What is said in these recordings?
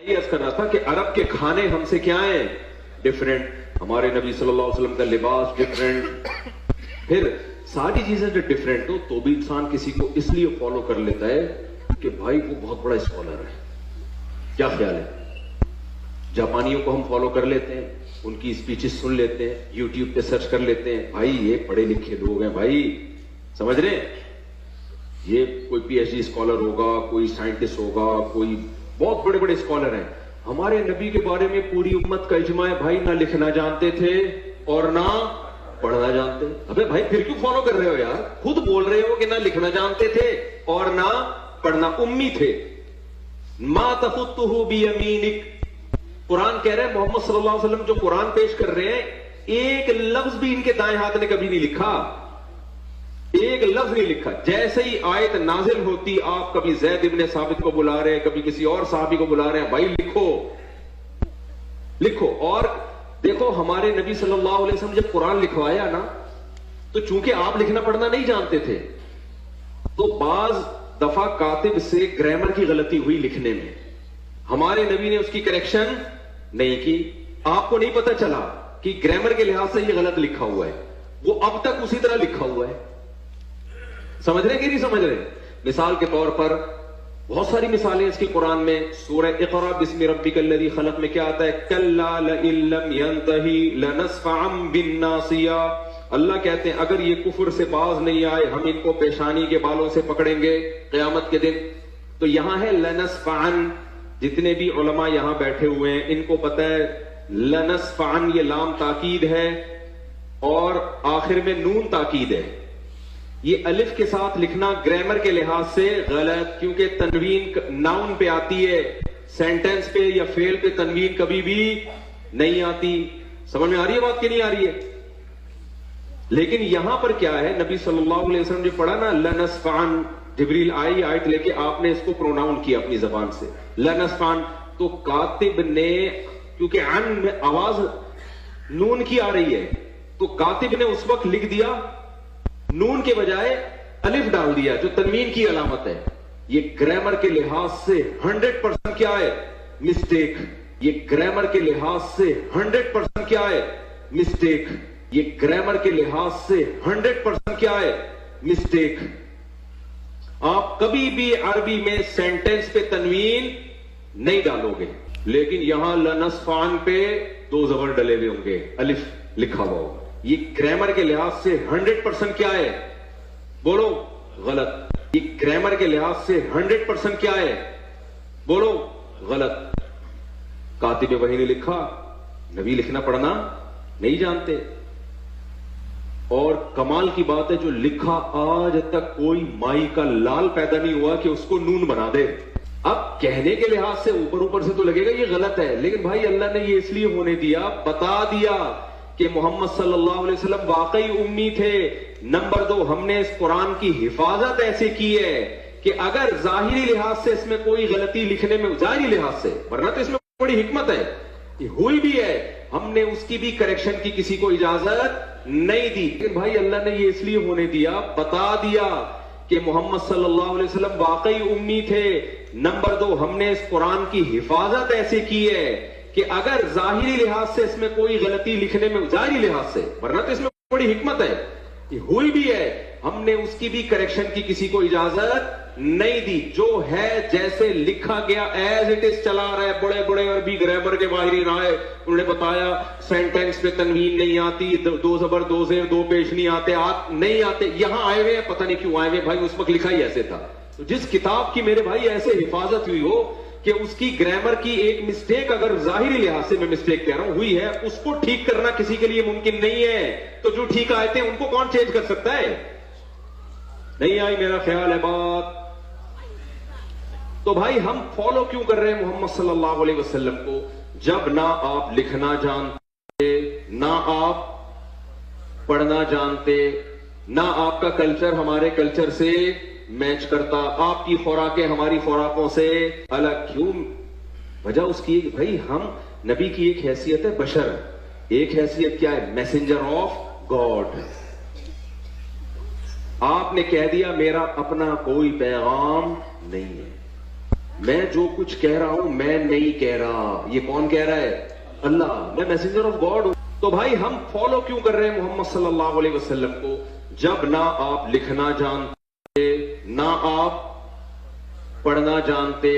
یہ عرض کر رہا تھا کہ عرب کے کھانے ہم سے کیا ہیں؟ ڈفرینٹ. ہمارے نبی صلی اللہ علیہ وسلم کا لباس ڈفرینٹ. پھر ساری چیزیں جو ڈفرینٹ ہو تو بھی انسان کسی کو اس لیے فالو کر لیتا ہے کہ بھائی وہ بہت بڑا اسکالر ہے. کیا خیال ہے؟ جاپانیوں کو ہم فالو کر لیتے ہیں, ان کی اسپیچز سن لیتے ہیں, یوٹیوب پہ سرچ کر لیتے ہیں, بھائی یہ پڑھے لکھے لوگ ہیں, بھائی سمجھ رہے ہیں, یہ کوئی پی ایچ ڈی اسکالر ہوگا, کوئی سائنٹسٹ ہوگا, کوئی بہت بڑے بڑے اسکالر ہیں. ہمارے نبی کے بارے میں پوری امت کا اجماع ہے بھائی نہ لکھنا جانتے تھے اور نہ پڑھنا جانتے. ابے بھائی پھر کیوں فالو کر رہے ہو یار؟ خود بول رہے ہو کہ نہ لکھنا جانتے تھے اور نہ پڑھنا, امی تھے. ما تخطہ بیمینک, قرآن کہہ رہے ہیں محمد صلی اللہ علیہ وسلم جو قرآن پیش کر رہے ہیں ایک لفظ بھی ان کے دائیں ہاتھ نے کبھی نہیں لکھا, ایک لفظ نہیں لکھا. جیسے ہی آیت نازل ہوتی آپ کبھی زید ابن ثابت کو بلا رہے ہیں, کبھی کسی اور صحابی کو بلا رہے ہیں, بھائی لکھو لکھو. اور دیکھو ہمارے نبی صلی اللہ علیہ وسلم جب قرآن لکھوایا نا تو چونکہ آپ لکھنا پڑھنا نہیں جانتے تھے تو بعض دفعہ کاتب سے گرامر کی غلطی ہوئی لکھنے میں, ہمارے نبی نے اس کی کریکشن نہیں کی. آپ کو نہیں پتا چلا کہ گرامر کے لحاظ سے یہ غلط لکھا ہوا ہے, وہ اب تک اسی طرح لکھا ہوا ہے. سمجھ رہے کہ نہیں سمجھ رہے؟ مثال کے طور پر بہت ساری مثالیں اس کی قرآن میں. سورہ اقرا بسم ربک الذی خلق میں کیا آتا ہے؟ کلا لئن لم ینتہی لنصفعا بالناصیہ. اللہ کہتے ہیں اگر یہ کفر سے باز نہیں آئے ہم ان کو پیشانی کے بالوں سے پکڑیں گے قیامت کے دن. تو یہاں ہے لنصفعا. جتنے بھی علماء یہاں بیٹھے ہوئے ہیں ان کو پتہ ہے لنصفعا یہ لام تاکید ہے اور آخر میں نون تاکید ہے. یہ الف کے ساتھ لکھنا گرامر کے لحاظ سے غلط, کیونکہ تنوین ناؤن پہ آتی ہے, سینٹنس پہ یا فعل پہ تنوین کبھی بھی نہیں آتی. سمجھ میں آ رہی ہے بات کہ نہیں آ رہی ہے؟ لیکن یہاں پر کیا ہے, نبی صلی اللہ علیہ وسلم نے پڑھا نا لنصفعن, جبریل آئی آیت لے کے آپ نے اس کو پروناؤن کیا اپنی زبان سے لنصفعن. تو کاتب نے کیونکہ عن میں آواز نون کی آ رہی ہے تو کاتب نے اس وقت لکھ دیا نون کے بجائے الف ڈال دیا جو تنوین کی علامت ہے. یہ گرامر کے لحاظ سے 100% کیا ہے؟ مسٹیک. یہ گرامر کے لحاظ سے 100% کیا ہے؟ مسٹیک. یہ گرامر کے لحاظ سے 100% کیا ہے؟ مسٹیک. آپ کبھی بھی عربی میں سینٹنس پہ تنوین نہیں ڈالو گے, لیکن یہاں لنصفعن پہ دو زبر ڈلے ہوئے ہوں گے, الف لکھا ہوا ہوگا. یہ گرامر کے لحاظ سے 100% کیا ہے؟ بولو غلط. یہ گرامر کے لحاظ سے 100% کیا ہے؟ بولو غلط. کاتب وحی نے لکھا, نبی لکھنا پڑھنا نہیں جانتے. اور کمال کی بات ہے جو لکھا آج تک کوئی مائی کا لال پیدا نہیں ہوا کہ اس کو نون بنا دے. اب کہنے کے لحاظ سے اوپر سے تو لگے گا یہ غلط ہے, لیکن بھائی اللہ نے یہ اس لیے ہونے دیا, بتا دیا کہ محمد صلی اللہ علیہ وسلم واقعی امی تھے. نمبر 2, ہم نے اس قرآن کی حفاظت ایسے کی ہے کہ اگر ظاہری لحاظ سے اس میں کوئی غلطی لکھنے میں, ظاہری لحاظ سے, ورنہ تو اس میں بڑی حکمت ہے, ہوئی بھی ہے, ہم نے اس کی بھی کریکشن کی کسی کو اجازت نہیں دی. لیکن بھائی اللہ نے یہ اس لیے ہونے دیا, بتا دیا کہ محمد صلی اللہ علیہ وسلم واقعی امی تھے. نمبر 2, ہم نے اس قرآن کی حفاظت ایسے کی ہے کہ اگر ظاہری لحاظ سے اس میں کوئی غلطی لکھنے میں, ظاہری لحاظ سے, ورنہ تو اس میں بڑی حکمت ہے, ہوئی بھی ہے, ہم نے اس کی بھی کریکشن کی کسی کو اجازت نہیں دی. جو ہے جیسے لکھا گیا ایز اٹ از چلا رہا ہے. بڑے بڑے عربی گرامر کے ماہرین آئے, انہوں نے بتایا سینٹینس پہ تنوین نہیں آتی, دو زبر دو زیر دو پیش نہیں آتے, نہیں آتے. یہاں آئے ہوئے ہیں, پتہ نہیں کیوں آئے ہوئے بھائی, اس وقت لکھا ہی ایسے تھا. تو جس کتاب کی میرے بھائی ایسے حفاظت ہوئی ہو کہ اس کی گرامر کی ایک مسٹیک, اگر ظاہری لحاظ سے میں مسٹیک کہہ رہا ہوں ہوئی ہے, اس کو ٹھیک کرنا کسی کے لیے ممکن نہیں ہے. تو جو ٹھیک آئے تھے ان کو کون چینج کر سکتا ہے؟ نہیں آئی میرا خیال ہے بات. تو بھائی ہم فالو کیوں کر رہے ہیں محمد صلی اللہ علیہ وسلم کو, جب نہ آپ لکھنا جانتے, نہ آپ پڑھنا جانتے, نہ آپ کا کلچر ہمارے کلچر سے میچ کرتا, آپ کی خوراکیں ہماری خوراکوں سے الگ. کیوں؟ وجہ اس کی بھائی ہم نبی کی ایک حیثیت ہے بشر, ایک حیثیت کیا ہے؟ Messenger of God. آپ نے کہہ دیا میرا اپنا کوئی پیغام نہیں ہے. میں جو کچھ کہہ رہا ہوں میں نہیں کہہ رہا. یہ کون کہہ رہا ہے؟ اللہ. میں میسنجر آف گاڈ ہوں. تو بھائی ہم فالو کیوں کر رہے ہیں محمد صلی اللہ علیہ وسلم کو؟ جب نہ آپ لکھنا جانتے، نہ آپ پڑھنا جانتے،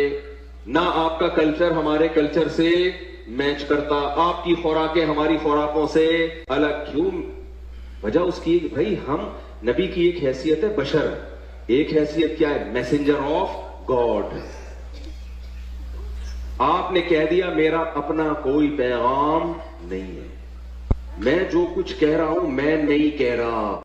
نہ آپ کا کلچر ہمارے کلچر سے میچ کرتا، آپ کی خوراکیں ہماری خوراکوں سے الگ. کیوں؟ وجہ اس کی بھائی ہم نبی کی ایک حیثیت ہے بشر، ایک حیثیت کیا ہے؟ Messenger of God. آپ نے کہہ دیا میرا اپنا کوئی پیغام نہیں ہے، میں جو کچھ کہہ رہا ہوں میں نہیں کہہ رہا.